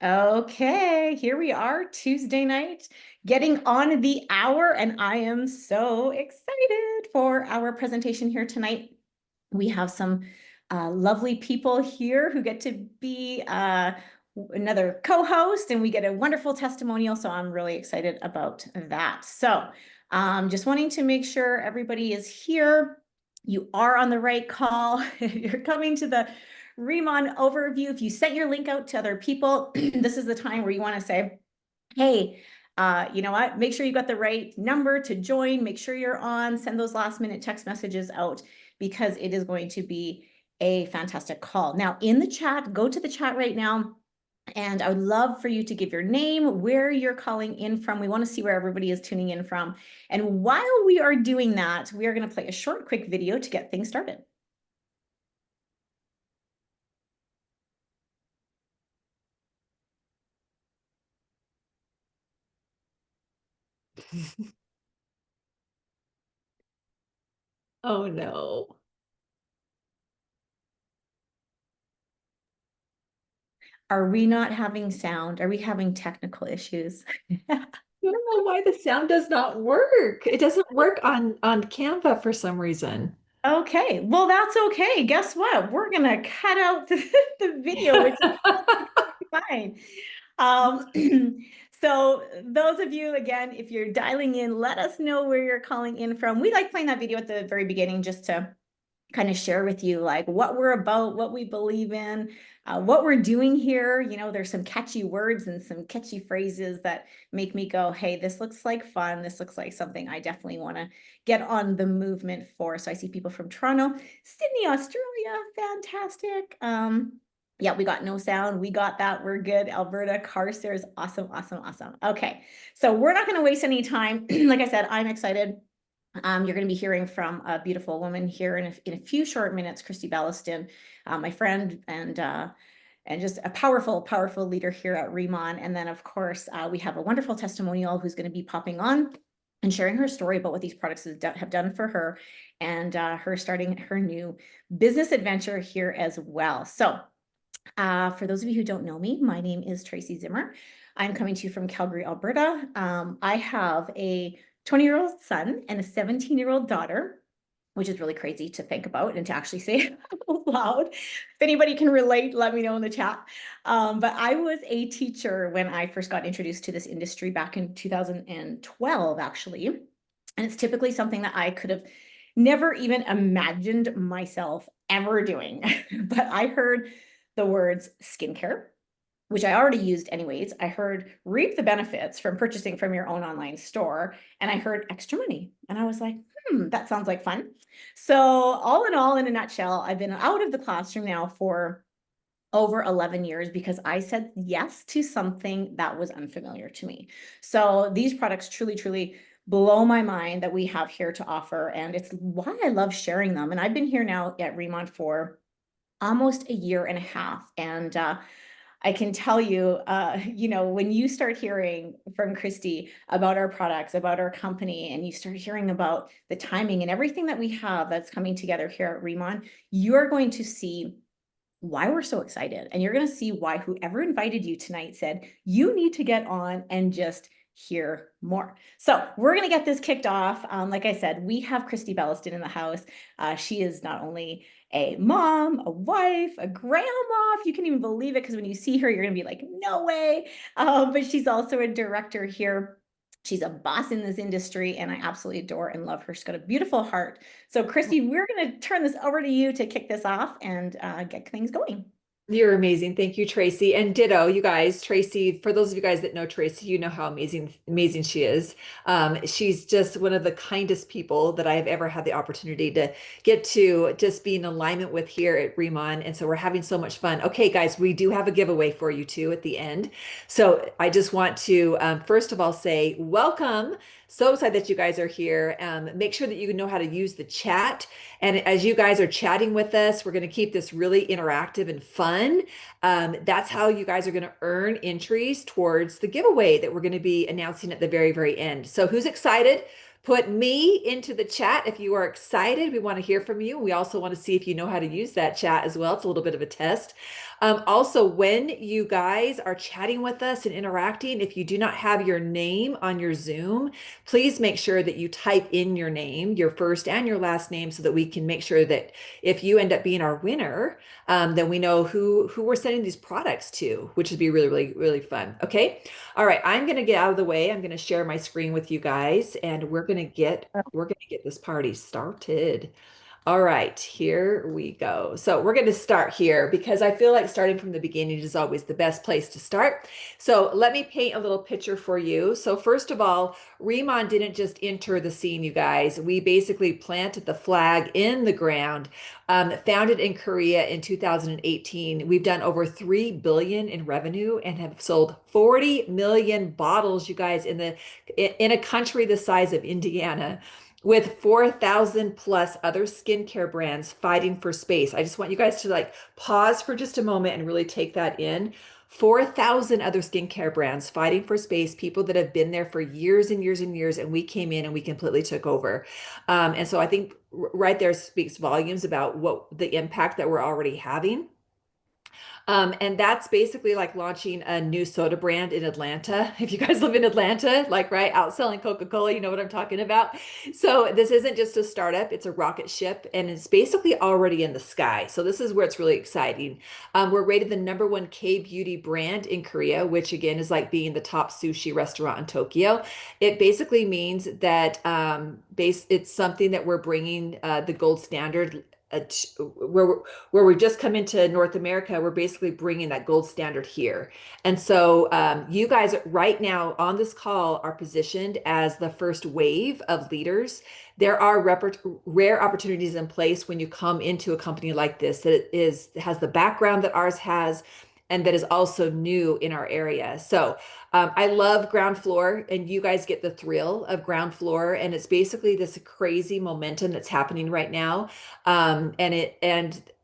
Okay, here we are, Tuesday night, getting on the hour, and I am so excited for our presentation here tonight. We have some lovely people here who get to be another co-host, and we get a wonderful testimonial, so I'm really excited about that. So just wanting to make sure everybody is here. You are on the right call. You're coming to the Riman Overview. If you sent your link out to other people, this is the time where you want to say, hey, you know what? Make sure you got the right number to join. Make sure you're on. Send those last minute text messages out because it is going to be a fantastic call. Now, in the chat, go to the chat right now. And I would love for you to give your name, where you're calling in from. We want to see where everybody is tuning in from. And while we are doing that, we are going to play a short, quick video to get things started. Oh no. Are we not having sound? Are we having technical issues? I don't know why the sound does not work. It doesn't work on Canva for some reason. Okay, well, that's okay. Guess what? We're gonna cut out the video, which is fine. Um, so those of you, again, if you're dialing in, let us know where you're calling in from. We like playing that video at the very beginning just to kind of share with you like what we're about, what we believe in, what we're doing here. You know, there's some catchy words and some catchy phrases that make me go, hey, this looks like fun. This looks like something I definitely want to get on the movement for. So I see people from Toronto, Sydney, Australia, fantastic. Yeah, we got no sound. We got that. We're good. Alberta, Carstairs, awesome, awesome, awesome. Okay, so we're not going to waste any time. Like I said, I'm excited. You're going to be hearing from a beautiful woman here in a few short minutes, Christy Ballaston, my friend and just a powerful, powerful leader here at Riman. And then, of course, we have a wonderful testimonial who's going to be popping on and sharing her story about what these products have done for her and her starting her new business adventure here as well. So for those of you who don't know me, my name is Tracy Zimmer. I'm coming to you from Calgary, Alberta. I have a 20-year-old son and a 17-year-old daughter, which is really crazy to think about and to actually say out loud. If anybody can relate, let me know in the chat. But I was a teacher when I first got introduced to this industry back in 2012, actually. And it's typically something that I could have never even imagined myself ever doing. But I heard the words skincare, which I already used anyways. I heard reap the benefits from purchasing from your own online store. And I heard extra money. And I was like, that sounds like fun. So all in all, in a nutshell, I've been out of the classroom now for over 11 years because I said yes to something that was unfamiliar to me. So these products truly, truly blow my mind that we have here to offer. And it's why I love sharing them. And I've been here now at Riman for almost a year and a half. And I can tell you, you know, when you start hearing from Christy about our products, about our company, and you start hearing about the timing and everything that we have that's coming together here at Riman, you're going to see why we're so excited. And you're going to see why whoever invited you tonight said, you need to get on and just hear more. So we're going to get this kicked off. Like I said, we have Christy Belliston in the house. She is not only a mom, a wife, a grandma, if you can even believe it, because when you see her, you're going to be like, no way. But she's also a director here. She's a boss in this industry, and I absolutely adore and love her. She's got a beautiful heart. So, Christy, we're going to turn this over to you to kick this off and get things going. You're amazing. Thank you, Tracy. And ditto, you guys. Tracy, for those of you guys that know Tracy, you know how amazing she is. She's just one of the kindest people that I have ever had the opportunity to get to just be in alignment with here at Riman. And so we're having so much fun. Okay, guys, we do have a giveaway for you too at the end. So I just want to, first of all, say welcome. So excited that you guys are here. Make sure that you know how to use the chat. And as you guys are chatting with us, we're going to keep this really interactive and fun. That's how you guys are going to earn entries towards the giveaway that we're going to be announcing at the very, very end. So who's excited? Put me into the chat if you are excited. We want to hear from you. We also want to see if you know how to use that chat as well. It's a little bit of a test. Also, when you guys are chatting with us and interacting, if you do not have your name on your Zoom, please make sure that you type in your name, your first and your last name, so that we can make sure that if you end up being our winner, then we know who we're sending these products to, which would be really, really, really fun. Okay. All right. I'm going to get out of the way. I'm going to share my screen with you guys, and we're going to get this party started. All right, here we go. So we're going to start here because I feel like starting from the beginning is always the best place to start. So let me paint a little picture for you. So first of all, Riman didn't just enter the scene, you guys. We basically planted the flag in the ground. Founded in Korea in 2018, we've done over 3 billion in revenue and have sold 40 million bottles, you guys, in a country the size of Indiana, with 4,000 plus other skincare brands fighting for space. I just want you guys to like pause for just a moment and really take that in. 4,000 other skincare brands fighting for space, people that have been there for years and years and years, and we came in and we completely took over. And so I think right there speaks volumes about what the impact that we're already having. And that's basically like launching a new soda brand in Atlanta. If you guys live in Atlanta, like right outselling Coca-Cola, you know what I'm talking about. So this isn't just a startup, it's a rocket ship, and it's basically already in the sky. So this is where it's really exciting. We're rated the #1 K-beauty brand in Korea, which again is like being the top sushi restaurant in Tokyo. It basically means that it's something that we're bringing the gold standard where we've just come into North America, we're basically bringing that gold standard here. And so you guys right now on this call are positioned as the first wave of leaders. There are rare opportunities in place when you come into a company like this has the background that ours has, and that is also new in our area. So I love ground floor, and you guys get the thrill of ground floor. And it's basically this crazy momentum that's happening right now.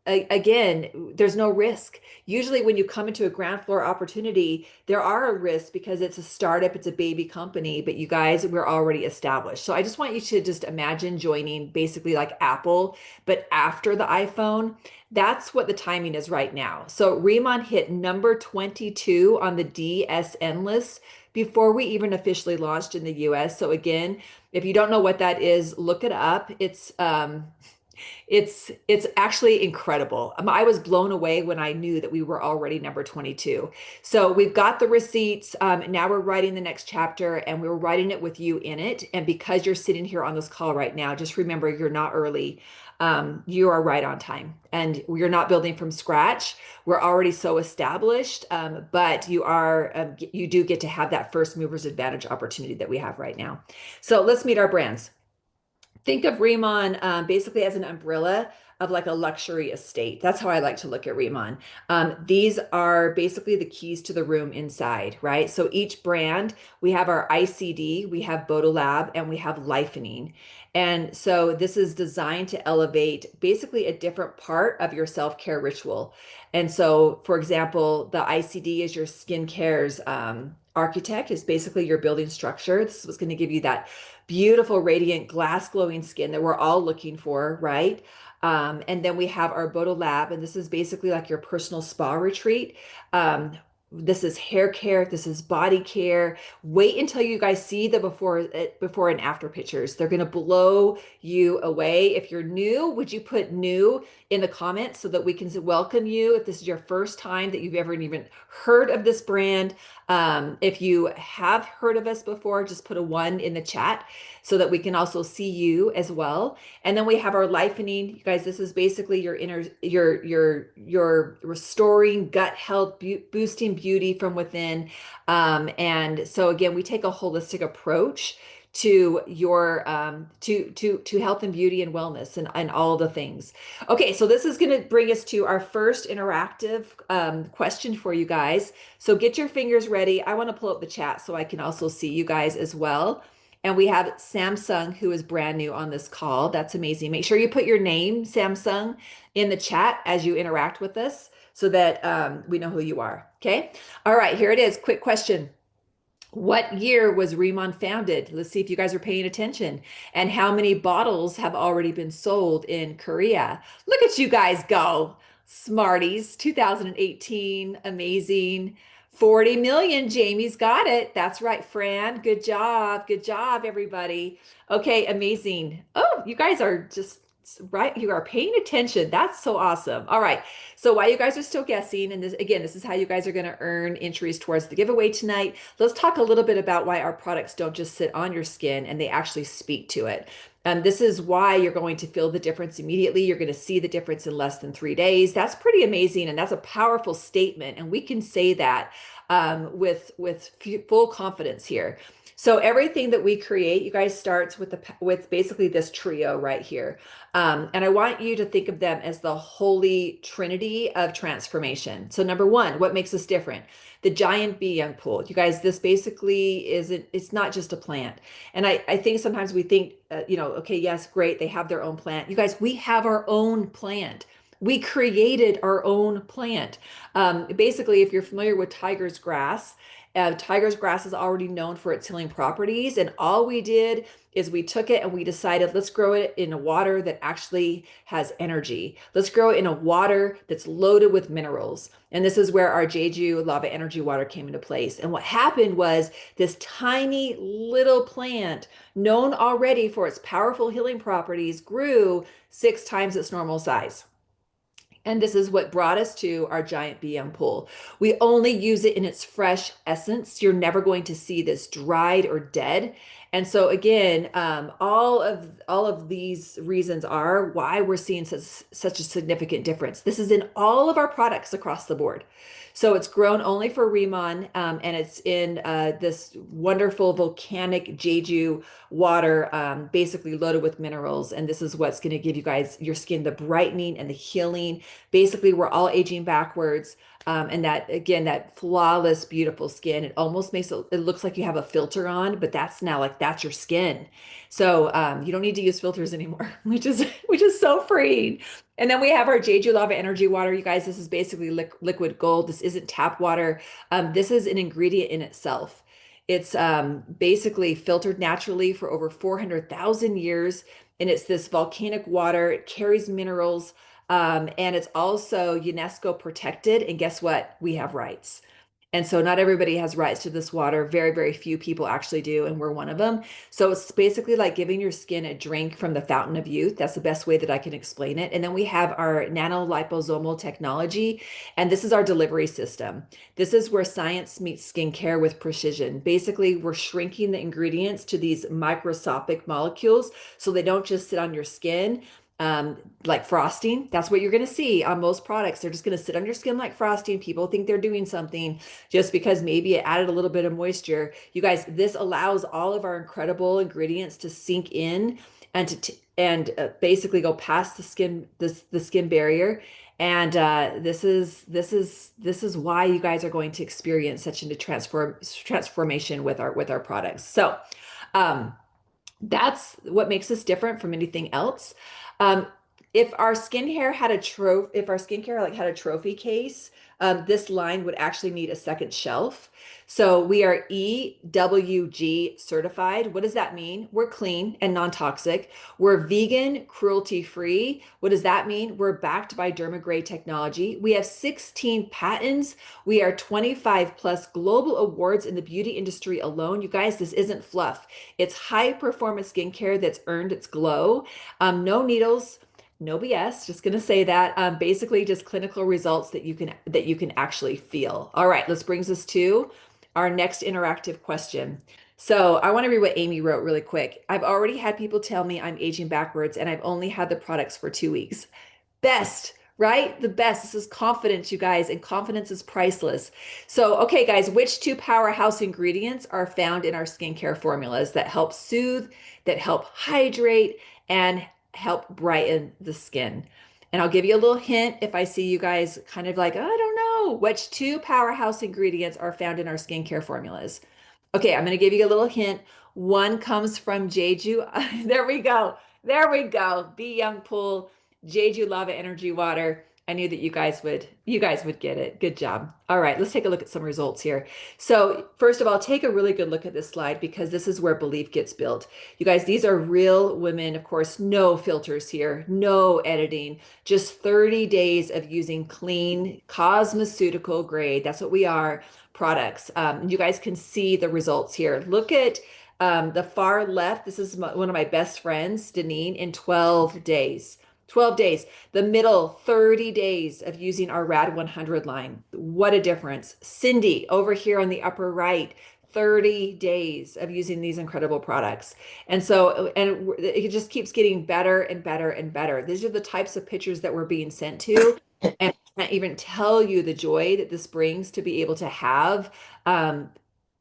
Again, there's no risk. Usually, when you come into a ground floor opportunity, there are a risk because it's a startup, it's a baby company, but you guys, we're already established. So I just want you to just imagine joining basically like Apple, but after the iPhone. That's what the timing is right now. So Riman hit number 22 on the DSN list before we even officially launched in the US. So again, if you don't know what that is, look it up. It's actually incredible. I was blown away when I knew that we were already number 22. So we've got the receipts. Now we're writing the next chapter, and we're writing it with you in it. And because you're sitting here on this call right now, just remember you're not early. You are right on time, and you're not building from scratch. We're already so established, but you do get to have that first movers advantage opportunity that we have right now. So let's meet our brands. Think of Riman basically as an umbrella of like a luxury estate. That's how I like to look at Riman. These are basically the keys to the room inside, right? So each brand, we have our ICD, we have Lab, and we have Lifening. And so this is designed to elevate basically a different part of your self-care ritual. And so, for example, the ICD is your skincare's architect, is basically your building structure. This is what's going to give you that beautiful, radiant, glass glowing skin that we're all looking for, right? And then we have our Lab, and this is basically like your personal spa retreat. This is hair care, this is body care. Wait until you guys see the before and after pictures. They're going to blow you away. If you're new, would you put new in the comments so that we can welcome you if this is your first time that you've ever even heard of this brand? If you have heard of us before, just put a 1 in the chat so that we can also see you as well. And then we have our Lifening. You guys, this is basically your inner, your restoring gut health, boosting beauty from within. And so again, we take a holistic approach to your to health and beauty and wellness and all the things. Okay, so this is going to bring us to our first interactive question for you guys. So get your fingers ready. I want to pull up the chat so I can also see you guys as well. And we have Samsung, who is brand new on this call. That's amazing. Make sure you put your name, Samsung, in the chat as you interact with us so that we know who you are. Okay. All right, here it is. Quick question. What year was Riman founded? Let's see if you guys are paying attention. And how many bottles have already been sold in Korea? Look at you guys go. Smarties, 2018, amazing. 40 million, Jamie's got it. That's right, Fran. Good job. Good job, everybody. Okay, amazing. Oh, you guys are just right. You are paying attention. That's so awesome. All right. So while you guys are still guessing, and this again, this is how you guys are going to earn entries towards the giveaway tonight. Let's talk a little bit about why our products don't just sit on your skin and they actually speak to it. This is why you're going to feel the difference immediately. You're going to see the difference in less than 3 days. That's pretty amazing, and that's a powerful statement. And we can say that with full confidence here. So everything that we create, you guys, starts with basically this trio right here. And I want you to think of them as the holy trinity of transformation. So number one, what makes us different? The giant bee young pool. You guys, this basically isn't, it's not just a plant. And I think sometimes we think, okay, yes, great, they have their own plant. You guys, we have our own plant. We created our own plant. Basically, if you're familiar with tiger's grass, tiger's grass is already known for its healing properties. And all we did is we took it and we decided, let's grow it in a water that actually has energy. Let's grow it in a water that's loaded with minerals. And this is where our Jeju lava energy water came into place. And what happened was this tiny little plant, known already for its powerful healing properties, grew 6 times its normal size. And this is what brought us to our giant BM pool. We only use it in its fresh essence. You're never going to see this dried or dead. And so again, all of these reasons are why we're seeing such a significant difference. This is in all of our products across the board. So it's grown only for Riman, and it's in this wonderful volcanic Jeju water, basically loaded with minerals. And this is what's going to give you guys your skin the brightening and the healing. Basically, we're all aging backwards. And that, again, that flawless, beautiful skin, it almost makes it looks like you have a filter on, but that's now like that's your skin. So you don't need to use filters anymore, which is so freeing. And then we have our Jeju Lava Energy Water. You guys, this is basically liquid gold. This isn't tap water. This is an ingredient in itself. It's basically filtered naturally for over 400,000 years. And it's this volcanic water. It carries minerals. And it's also UNESCO protected. And guess what? We have rights. And so not everybody has rights to this water. Very, very few people actually do, and we're one of them. So it's basically like giving your skin a drink from the fountain of youth. That's the best way that I can explain it. And then we have our nanoliposomal technology, and this is our delivery system. This is where science meets skincare with precision. Basically, we're shrinking the ingredients to these microscopic molecules so they don't just sit on your skin like frosting. That's what you're going to see on most products. They're just going to sit on your skin like frosting. People think they're doing something just because maybe it added a little bit of moisture. You guys, this allows all of our incredible ingredients to sink in and basically go past the skin barrier. And this is why you guys are going to experience such a transformation with our products. So um, that's what makes us different from anything else. Um, if our skincare had a trophy case, this line would actually need a second shelf. So we are EWG certified. What does that mean? We're clean and non-toxic. We're vegan, cruelty-free. What does that mean? We're backed by Dermagrade technology. We have 16 patents. We are 25 plus global awards in the beauty industry alone. You guys, this isn't fluff. It's high performance skincare that's earned its glow. No needles, no BS. Just gonna say that. Basically, just clinical results that you can actually feel. All right, this brings us to our next interactive question. So I want to read what Amy wrote really quick. I've already had people tell me I'm aging backwards, and I've only had the products for 2 weeks. Best, right? The best. This is confidence, you guys, and confidence is priceless. So, okay, guys, which two powerhouse ingredients are found in our skincare formulas that help soothe, that help hydrate, and help brighten the skin? And I'll give you a little hint if I see you guys kind of like, I don't know, which two powerhouse ingredients are found in our skincare formulas. Okay, I'm going to give you a little hint. One comes from Jeju. There we go. There we go. Be Young Pool, Jeju Lava Energy Water. I knew that you guys would get it. Good job. All right, let's take a look at some results here. So first of all, take a really good look at this slide because this is where belief gets built. You guys, these are real women, of course, no filters here, no editing, just 30 days of using clean cosmeceutical grade. That's what we are, products. You guys can see the results here. Look at the far left. This is one of my best friends, Deneen, in 12 days. 12 days. The middle, 30 days of using our RAD 100 line. What a difference. Cindy, over here on the upper right, 30 days of using these incredible products. And so, and it just keeps getting better and better and better. These are the types of pictures that we're being sent to. And I can't even tell you the joy that this brings to be able to have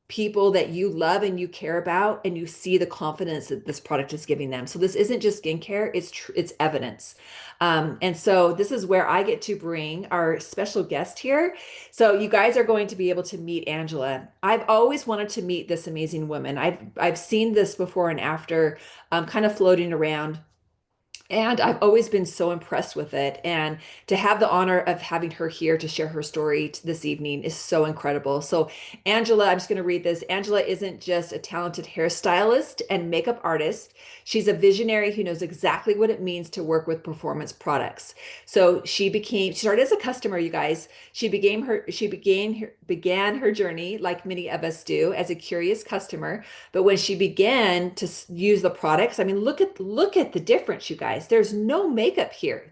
people that you love and you care about, and you see the confidence that this product is giving them. So this isn't just skincare, it's evidence. And so this is where I get to bring our special guest here. So you guys are going to be able to meet Angela. I've always wanted to meet this amazing woman. I've seen this before and after, kind of floating around. And I've always been so impressed with it. And to have the honor of having her here to share her story this evening is so incredible. So, Angela, I'm just going to read this. Angela isn't just a talented hairstylist and makeup artist. She's a visionary who knows exactly what it means to work with performance products. So she started as a customer, you guys. Began her journey, like many of us do, as a curious customer. But when she began to use the products, I mean, look at the difference, you guys. There's no makeup here.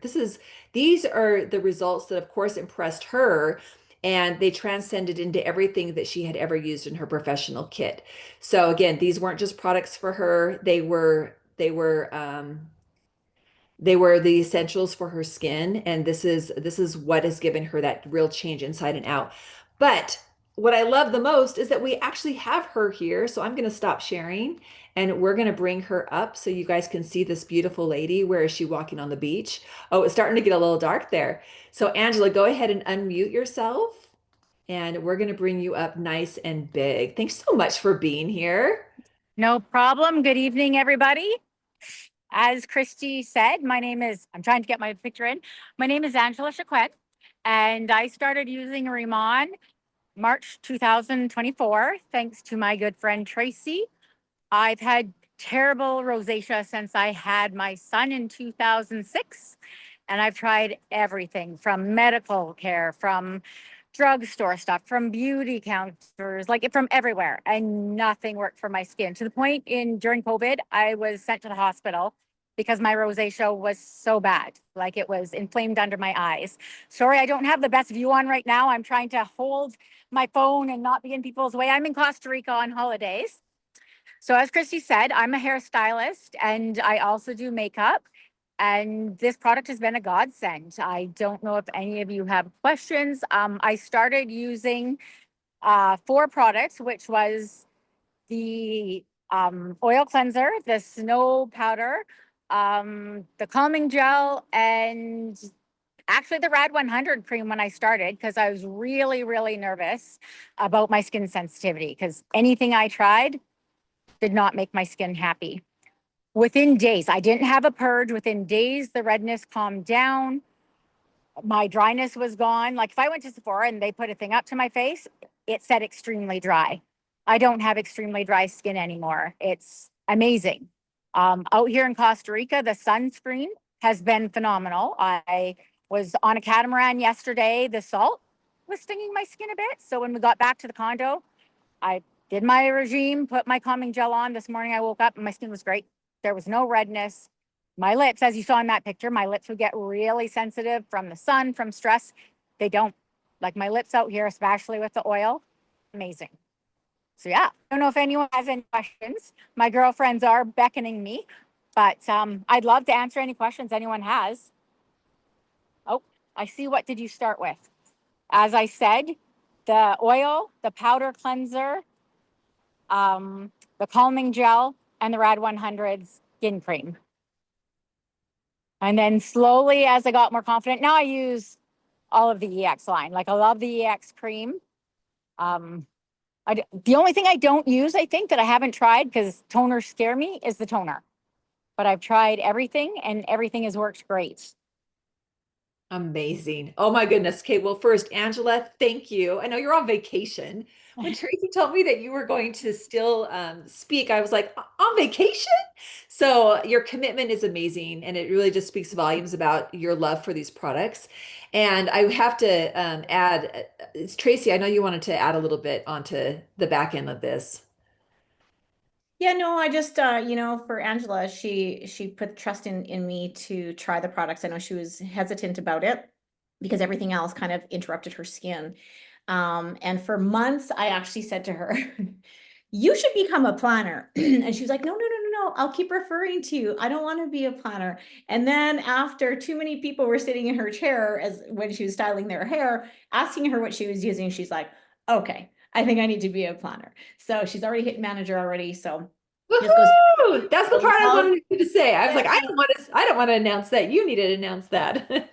These are the results that, of course, impressed her, and they transcended into everything that she had ever used in her professional kit. So again, these weren't just products for her. They were the essentials for her skin, and this is what has given her that real change inside and out. But what I love the most is that we actually have her here. So I'm going to stop sharing and we're going to bring her up so you guys can see this beautiful lady. Where is she walking on the beach? Oh, it's starting to get a little dark there. So Angela, go ahead and unmute yourself and we're going to bring you up nice and big. Thanks so much for being here. No problem. Good evening, everybody. As Christy said, I'm trying to get my picture in. My name is Angela Chaquette, and I started using Riman March 2024, thanks to my good friend Tracy. I've had terrible rosacea since I had my son in 2006, and I've tried everything from medical care, from drugstore stuff, from beauty counters, like from everywhere, and nothing worked for my skin. To the point during COVID, I was sent to the hospital because my rosacea was so bad, like it was inflamed under my eyes. Sorry, I don't have the best view on right now. I'm trying to hold my phone and not be in people's way. I'm in Costa Rica on holidays. So as Christy said, I'm a hairstylist and I also do makeup. And this product has been a godsend. I don't know if any of you have questions. I started using 4 products, which was the oil cleanser, the snow powder, the calming gel, and actually the Rad 100 cream when I started, because I was really, really nervous about my skin sensitivity, because anything I tried did not make my skin happy. Within days, I didn't have a purge. Within days, the redness calmed down. My dryness was gone. Like if I went to Sephora and they put a thing up to my face, it said extremely dry. I don't have extremely dry skin anymore. It's amazing. Out here in Costa Rica, the sunscreen has been phenomenal. I was on a catamaran yesterday. The salt was stinging my skin a bit. So when we got back to the condo, I did my regime, put my calming gel on. This morning I woke up and my skin was great. There was no redness. My lips, as you saw in that picture, my lips would get really sensitive from the sun, from stress. They don't. Like my lips out here, especially with the oil, amazing. So yeah, I don't know if anyone has any questions. My girlfriends are beckoning me, but I'd love to answer any questions anyone has. Oh, I see. What did you start with? As I said, the oil, the powder cleanser, the calming gel, and the Rad 100 skin cream. And then slowly, as I got more confident, now I use all of the EX line. Like I love the EX cream. The only thing I don't use, I think, that I haven't tried because toners scare me, is the toner. But I've tried everything and everything has worked great. Amazing. Oh my goodness. Okay, well, first, Angela, thank you. I know you're on vacation. When Tracy told me that you were going to still speak, I was like, on vacation? So your commitment is amazing, and it really just speaks volumes about your love for these products. And I have to add, Tracy, I know you wanted to add a little bit onto the back end of this. Yeah, no, I just for Angela, she put trust in me to try the products. I know she was hesitant about it because everything else kind of interrupted her skin. And for months I actually said to her, you should become a planner. And she was like, no, no, no, no, no, I'll keep referring to you. I don't want to be a planner. And then after too many people were sitting in her chair as when she was styling their hair, asking her what she was using, she's like, okay, I think I need to be a planner. So she's already hit manager already. So just goes Woohoo! That's the to part I love. wanted you to say. I was like, Yeah. I don't want to announce that. You need to announce that.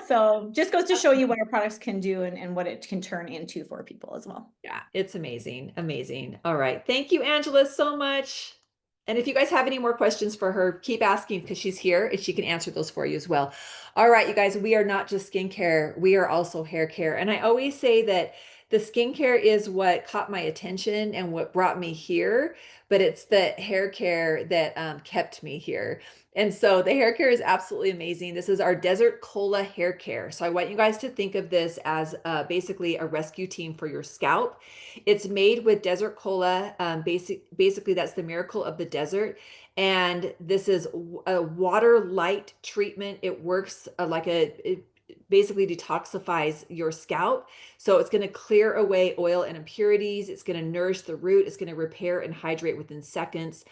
So just goes to show you what our products can do and what it can turn into for people as well. Yeah, it's amazing. Amazing. All right. Thank you, Angela, so much. And if you guys have any more questions for her, keep asking because she's here and she can answer those for you as well. All right, you guys, we are not just skincare, we are also hair care. And I always say that the skincare is what caught my attention and what brought me here, but it's the hair care that kept me here. And so the hair care is absolutely amazing. This is our Desert Cola hair care. So I want you guys to think of this as basically a rescue team for your scalp. It's made with desert cola. Basically, that's the miracle of the desert. And this is a water light treatment. It works it basically detoxifies your scalp. So it's going to clear away oil and impurities. It's going to nourish the root. It's going to repair and hydrate within seconds.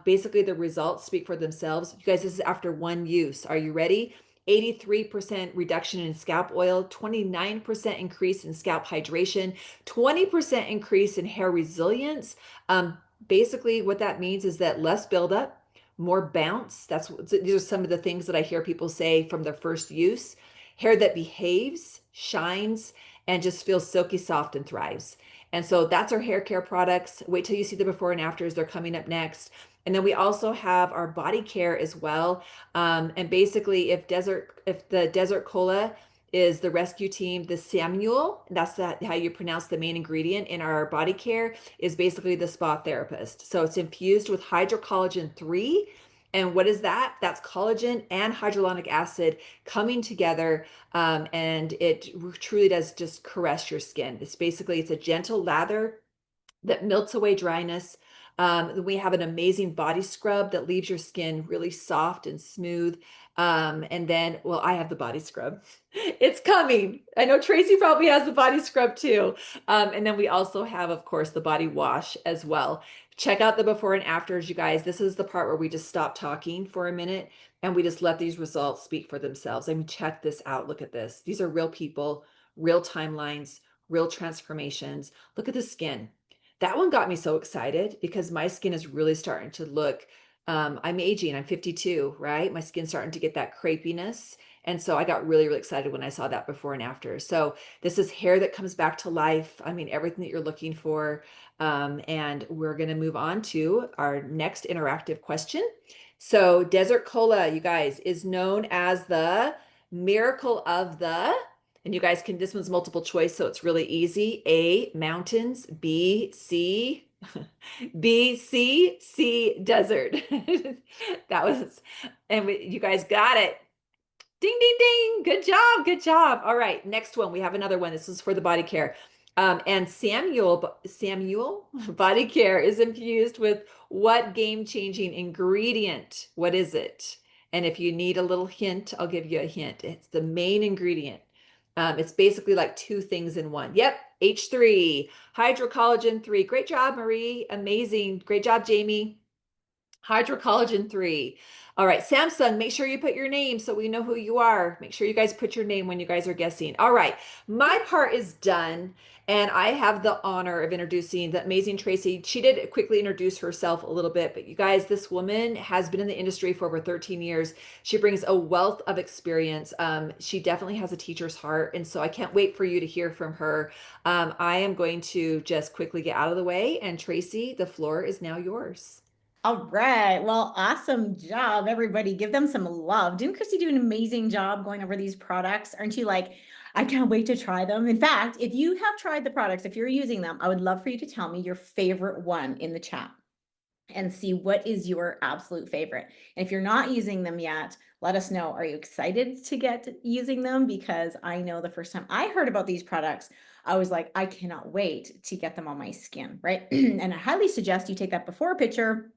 Basically, the results speak for themselves. You guys, this is after one use. Are you ready? 83% reduction in scalp oil, 29% increase in scalp hydration, 20% increase in hair resilience. Basically, what that means is that less buildup, more bounce. These are some of the things that I hear people say from their first use. Hair that behaves, shines, and just feels silky soft and thrives. And so that's our hair care products. Wait till you see the before and afters. They're coming up next. And then we also have our body care as well. And basically, if the Desert Cola is the rescue team, the Samuel, how you pronounce the main ingredient in our body care, is basically the spa therapist. So it's infused with hydrocollagen 3. And what is that? That's collagen and hyaluronic acid coming together, and it truly does just caress your skin. It's a gentle lather that melts away dryness. We have an amazing body scrub that leaves your skin really soft and smooth. And then, well, I have the body scrub. It's coming. I know Tracy probably has the body scrub too. And then we also have, of course, the body wash as well. Check out the before and afters, you guys. This is the part where we just stop talking for a minute and we just let these results speak for themselves. I mean, check this out. Look at this. These are real people, real timelines, real transformations. Look at the skin. That one got me so excited because my skin is really starting to look, I'm aging, I'm 52, right? My skin's starting to get that crepiness. And so I got really, really excited when I saw that before and after. So this is hair that comes back to life. I mean, everything that you're looking for. And we're going to move on to our next interactive question. So Desert Cola, you guys, is known as the miracle of the, and you guys can, this one's multiple choice, so it's really easy. A, mountains. B, sea. B, C, desert. That was, and you guys got it. Ding, ding, ding. Good job. Good job. All right. Next one. We have another one. This is for the body care. And Samuel body care is infused with what game-changing ingredient? What is it? And if you need a little hint, I'll give you a hint. It's the main ingredient. It's basically like two things in one. Yep. H3, hydrocollagen 3. Great job, Marie. Amazing. Great job, Jamie. Hydrocollagen 3. All right, Samsung, make sure you put your name so we know who you are. Make sure you guys put your name when you guys are guessing. All right, my part is done. And I have the honor of introducing the amazing Tracy. She did quickly introduce herself a little bit, but you guys, this woman has been in the industry for over 13 years. She brings a wealth of experience. She definitely has a teacher's heart. And so I can't wait for you to hear from her. I am going to just quickly get out of the way. And Tracy, the floor is now yours. All right. Well, awesome job, everybody. Give them some love. Didn't Christy do an amazing job going over these products? Aren't you like, I can't wait to try them? In fact, if you have tried the products, if you're using them, I would love for you to tell me your favorite one in the chat and see what is your absolute favorite. And if you're not using them yet, let us know. Are you excited to get using them? Because I know the first time I heard about these products, I was like, I cannot wait to get them on my skin, right? And I highly suggest you take that before picture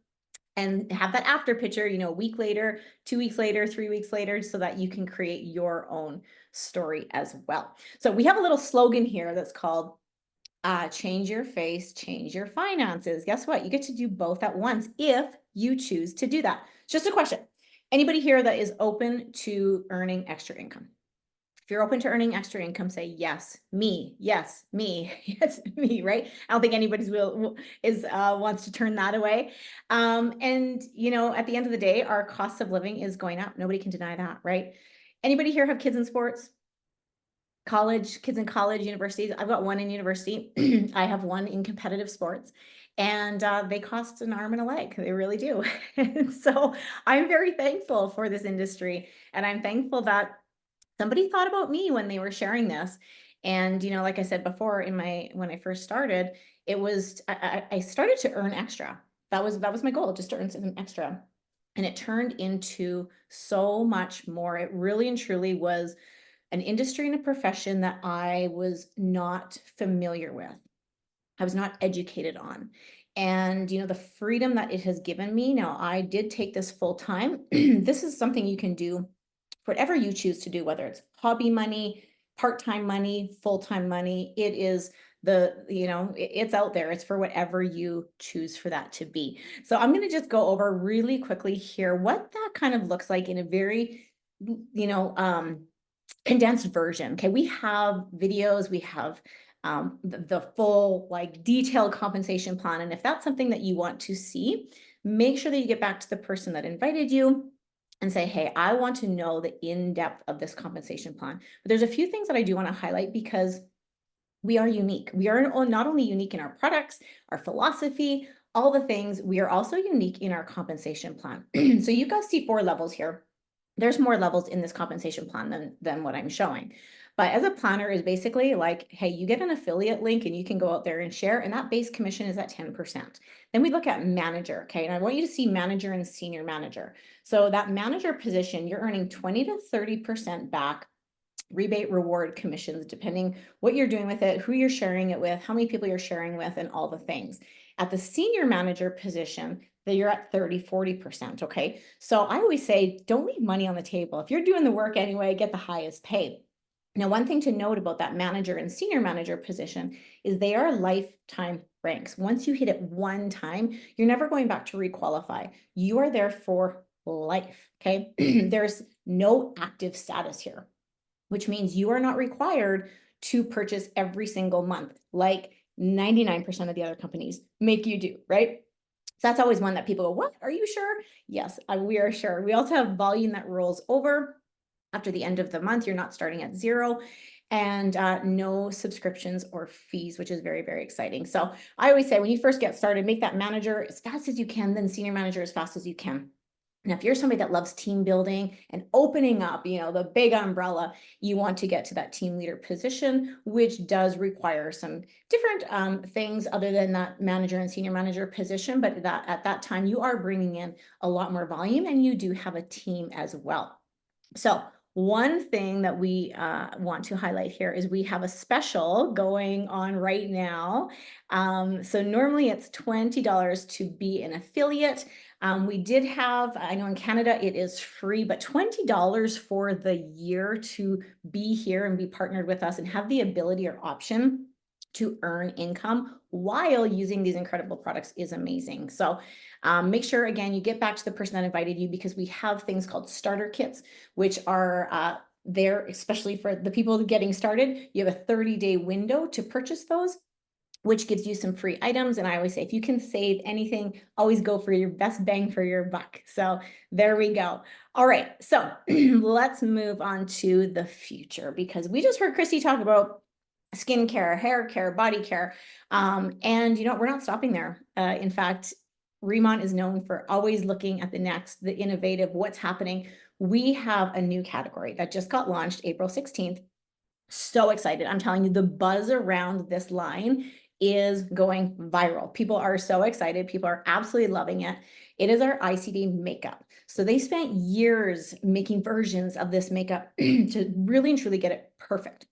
and have that after picture, a week later, 2 weeks later, 3 weeks later, so that you can create your own story as well. So we have a little slogan here that's called change your face, change your finances. Guess what? You get to do both at once if you choose to do that. Just a question. Anybody here that is open to earning extra income? If you're open to earning extra income, say yes, me, yes, me, yes, me, right? I don't think anybody's wants to turn that away. And at the end of the day, our cost of living is going up. Nobody can deny that, right? Anybody here have kids in sports? College, kids in college, universities. I've got one in university. I have one in competitive sports, and they cost an arm and a leg. They really do. And so I'm very thankful for this industry, and I'm thankful that somebody thought about me when they were sharing this. And like I said before, when I first started, it was I started to earn extra. That was my goal, just to earn some extra. And it turned into so much more. It really and truly was an industry and a profession that I was not familiar with. I was not educated on. And the freedom that it has given me. Now, I did take this full time. This is something you can do whatever you choose to do, whether it's hobby money, part-time money, full-time money. It is it's out there. It's for whatever you choose for that to be. So I'm going to just go over really quickly here what that kind of looks like in a very, condensed version. Okay, we have videos, we have the full detailed compensation plan. And if that's something that you want to see, make sure that you get back to the person that invited you and say, hey, I want to know the in-depth of this compensation plan. But there's a few things that I do want to highlight because we are unique. We are not only unique in our products, our philosophy, all the things, we are also unique in our compensation plan. So you guys see 4 levels here. There's more levels in this compensation plan than what I'm showing. But as a planner is basically like, hey, you get an affiliate link and you can go out there and share, and that base commission is at 10%. Then we look at manager, okay? And I want you to see manager and senior manager. So that manager position, you're earning 20 to 30% back rebate, reward, commissions, depending what you're doing with it, who you're sharing it with, how many people you're sharing with, and all the things. At the senior manager position, that you're at 30, 40%, okay? So I always say, don't leave money on the table. If you're doing the work anyway, get the highest pay. Now, one thing to note about that manager and senior manager position is they are lifetime ranks. Once you hit it one time, you're never going back to requalify. You are there for life, okay? There's no active status here, which means you are not required to purchase every single month like 99% of the other companies make you do, right? So that's always one that people go, what? Are you sure? Yes, we are sure. We also have volume that rolls over after the end of the month. You're not starting at zero, and no subscriptions or fees, which is very, very exciting. So I always say when you first get started, make that manager as fast as you can, then senior manager as fast as you can. Now, if you're somebody that loves team building and opening up, the big umbrella, you want to get to that team leader position, which does require some different things other than that manager and senior manager position. But that at that time, you are bringing in a lot more volume and you do have a team as well. So one thing that we want to highlight here is we have a special going on right now. So normally it's $20 to be an affiliate. We did have, I know in Canada it is free, but $20 for the year to be here and be partnered with us and have the ability or option to earn income while using these incredible products is amazing. So make sure, again, you get back to the person that invited you, because we have things called starter kits, which are there especially for the people getting started. You have a 30-day window to purchase those, which gives you some free items. And I always say, if you can save anything, always go for your best bang for your buck. So there we go. All right, so let's move on to the future, because we just heard Christy talk about skincare, hair care, body care. And we're not stopping there. In fact, Riman is known for always looking at the next, the innovative, what's happening. We have a new category that just got launched April 16th. So excited. I'm telling you, the buzz around this line is going viral. People are so excited. People are absolutely loving it. It is our ICD makeup. So they spent years making versions of this makeup to really and truly get it perfect.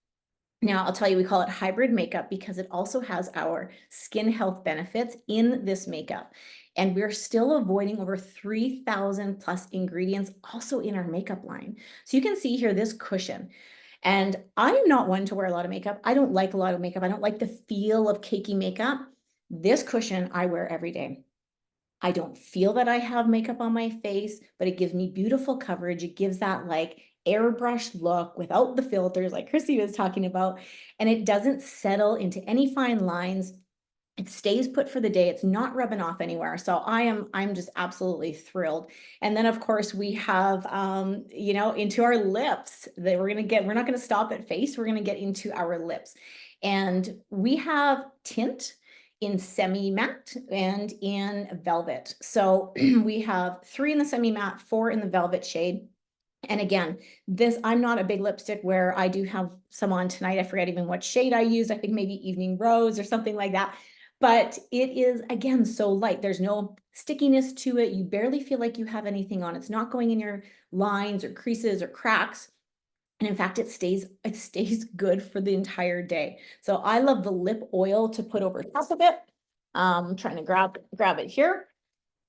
Now, I'll tell you, we call it hybrid makeup because it also has our skin health benefits in this makeup. And we're still avoiding over 3,000 plus ingredients also in our makeup line. So you can see here this cushion. And I'm not one to wear a lot of makeup. I don't like a lot of makeup. I don't like the feel of cakey makeup. This cushion I wear every day. I don't feel that I have makeup on my face, but it gives me beautiful coverage. It gives that like airbrushed look without the filters like Chrissy was talking about. And it doesn't settle into any fine lines. It stays put for the day. It's not rubbing off anywhere. So I'm just absolutely thrilled. And then of course we have, into our lips that we're not going to stop at face. We're going to get into our lips. And we have tint in semi-matte and in velvet. So we have 3 in the semi-matte, 4 in the velvet shade. And again, I'm not a big lipstick wearer. I do have some on tonight. I forget even what shade I used. I think maybe Evening Rose or something like that. But it is, again, so light. There's no stickiness to it. You barely feel like you have anything on. It's not going in your lines or creases or cracks. And in fact, it stays good for the entire day. So I love the lip oil to put over top of it. I'm trying to grab it here.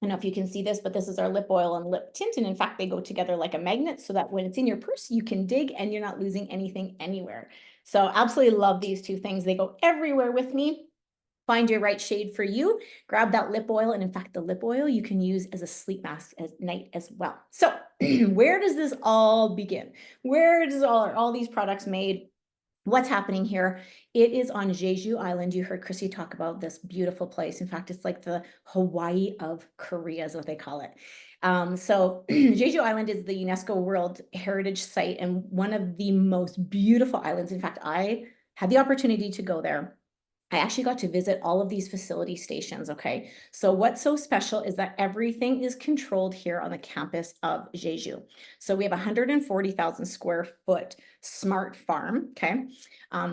I don't know if you can see this, but this is our lip oil and lip tint. And in fact, they go together like a magnet so that when it's in your purse, you can dig and you're not losing anything anywhere. So absolutely love these two things. They go everywhere with me. Find your right shade for you, grab that lip oil. And in fact, the lip oil you can use as a sleep mask at night as well. So where does this all begin? Where does all these products made? What's happening here? It is on Jeju Island. You heard Chrissy talk about this beautiful place. In fact, it's like the Hawaii of Korea is what they call it. So Jeju Island is the UNESCO World Heritage Site and one of the most beautiful islands. In fact, I had the opportunity to go there. I actually got to visit all of these facility stations, okay? So what's so special is that everything is controlled here on the campus of Jeju. So we have 140,000 square foot smart farm, okay?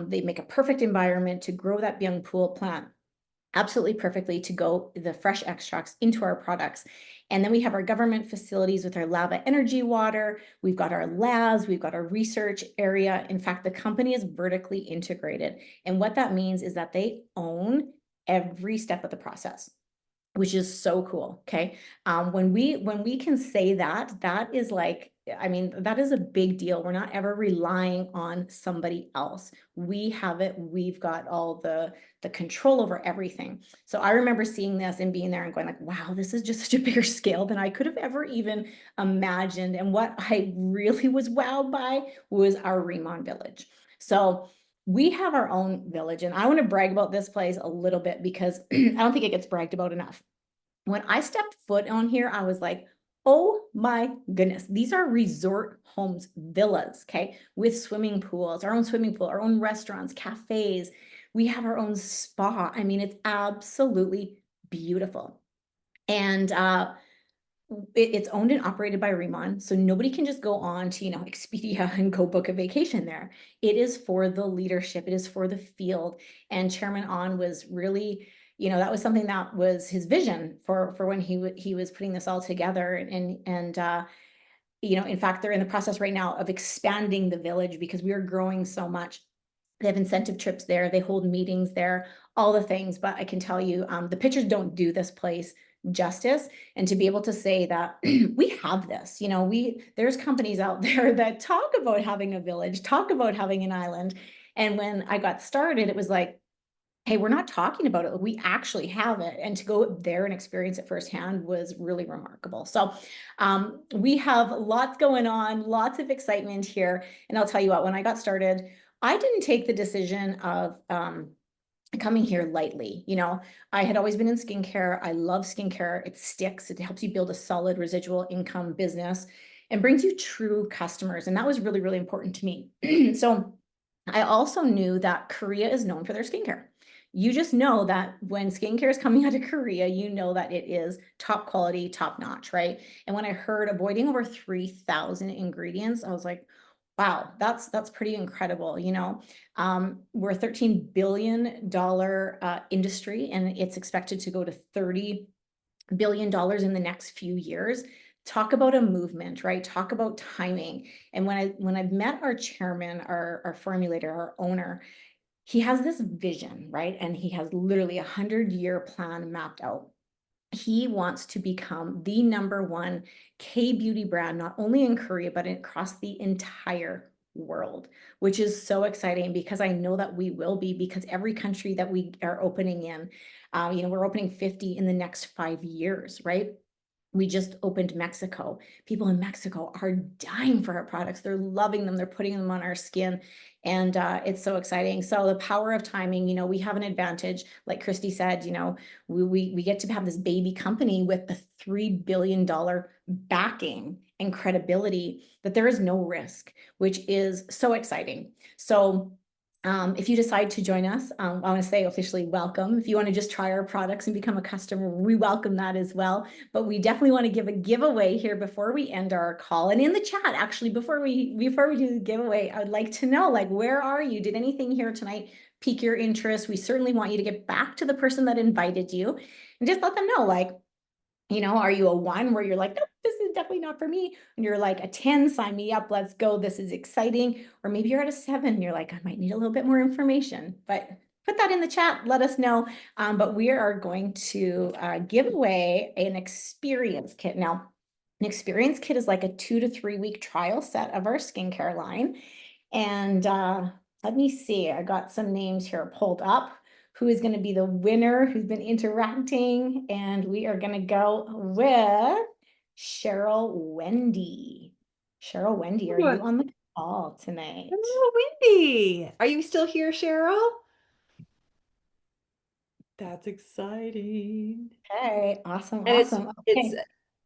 They make a perfect environment to grow that young pool plant absolutely perfectly to go the fresh extracts into our products. And then we have our government facilities with our lava energy water. We've got our labs, we've got our research area. In fact, the company is vertically integrated. And what that means is that they own every step of the process, which is so cool. Okay. When we can say that, that is like, I mean, that is a big deal. We're not ever relying on somebody else. We have it. We've got all the control over everything. So I remember seeing this and being there and going like, wow, this is just such a bigger scale than I could have ever even imagined. And what I really was wowed by was our Riman village. So we have our own village, and I want to brag about this place a little bit because I don't think it gets bragged about enough. When I stepped foot on here, I was like, oh my goodness, these are resort homes, villas, okay, with swimming pools, our own swimming pool, our own restaurants, cafes. We have our own spa. I mean, it's absolutely beautiful. And it's owned and operated by Riman, so nobody can just go on to, Expedia and go book a vacation there. It is for the leadership. It is for the field. And Chairman On was really, that was something that was his vision for when he was putting this all together. And in fact, they're in the process right now of expanding the village because we are growing so much. They have incentive trips there. They hold meetings there, all the things. But I can tell you, the pictures don't do this place justice. And to be able to say that we have this, there's companies out there that talk about having a village, talk about having an island. And when I got started, it was like, hey, we're not talking about it. We actually have it. And to go there and experience it firsthand was really remarkable. So we have lots going on, lots of excitement here. And I'll tell you what, when I got started, I didn't take the decision of coming here lightly. I had always been in skincare. I love skincare. It sticks. It helps you build a solid residual income business and brings you true customers. And that was really, really important to me. So I also knew that Korea is known for their skincare. You just know that when skincare is coming out of Korea, you know that it is top quality, top notch, right? And when I heard avoiding over 3,000 ingredients, I was like, wow, that's pretty incredible. We're a $13 billion industry, and it's expected to go to $30 billion in the next few years. Talk about a movement, right? Talk about timing. And when I've met our chairman, our formulator, our owner, he has this vision, right? And he has literally 100-year plan mapped out. He wants to become the #1 K-beauty brand, not only in Korea, but across the entire world, which is so exciting because I know that we will be, because every country that we are opening in, we're opening 50 in the next 5 years, right? We just opened Mexico. People in Mexico are dying for our products. They're loving them. They're putting them on our skin. And it's so exciting. So the power of timing, we have an advantage. Like Christy said, we get to have this baby company with a $3 billion backing and credibility, that there is no risk, which is so exciting. So if you decide to join us, I want to say officially welcome. If you want to just try our products and become a customer, we welcome that as well. But we definitely want to give a giveaway here before we end our call. And in the chat, actually, before we do the giveaway, I would like to know, like, where are you? Did anything here tonight pique your interest? We certainly want you to get back to the person that invited you and just let them know, like, are you a 1 where you're like, nope, this is definitely not for me? And you're like a 10, sign me up, let's go, this is exciting. Or maybe you're at a 7, you're like, I might need a little bit more information, but put that in the chat, let us know. But we are going to give away an experience kit. Now, an experience kit is like a 2 to 3 week trial set of our skincare line. And let me see, I got some names here pulled up. Who is going to be the winner, who's been interacting. And we are going to go with Cheryl Wendy. Cheryl Wendy, are you on the call tonight? Hello, Wendy. Are you still here, Cheryl? That's exciting. Okay, awesome, And awesome. Okay.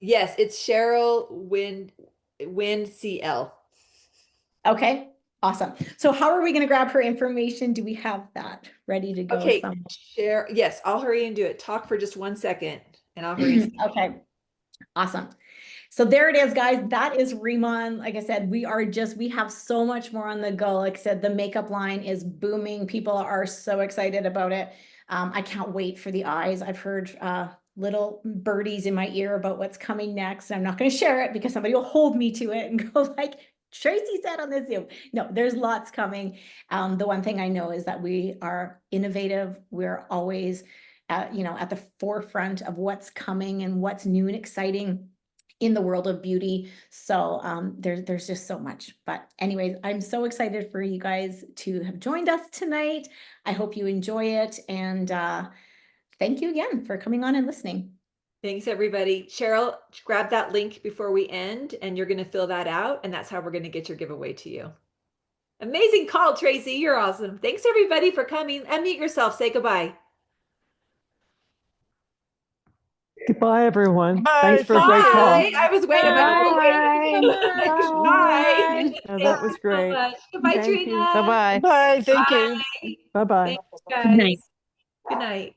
yes, it's Cheryl Win CL. Okay, awesome. So how are we going to grab her information? Do we have that ready to go Okay, somewhere? yes, I'll hurry and do it. Talk for just 1 second and I'll hurry and Okay, awesome. So there it is, guys. That is Riman. Like I said, we have so much more on the go. Like I said, the makeup line is booming. People are so excited about it. I can't wait for the eyes. I've heard little birdies in my ear about what's coming next. I'm not going to share it because somebody will hold me to it and go like, Tracy said on the Zoom. No, there's lots coming. The one thing I know is that we are innovative. We're always, at the forefront of what's coming and what's new and exciting in the world of beauty. So there's just so much. But anyways, I'm so excited for you guys to have joined us tonight. I hope you enjoy it. And thank you again for coming on and listening. Thanks, everybody. Cheryl, grab that link before we end, and you're going to fill that out, and that's how we're going to get your giveaway to you. Amazing call, Tracy. You're awesome. Thanks, everybody, for coming. Unmute yourself. Say goodbye. Goodbye, everyone. Bye. Thanks for a great Bye. call. I was waiting. Bye. So much. Bye. Oh, Thank that was you so great. much. Goodbye, Thank you. Trina. Bye-bye. Bye. Thank you. Bye-bye. Thanks, Good night. guys. Good night.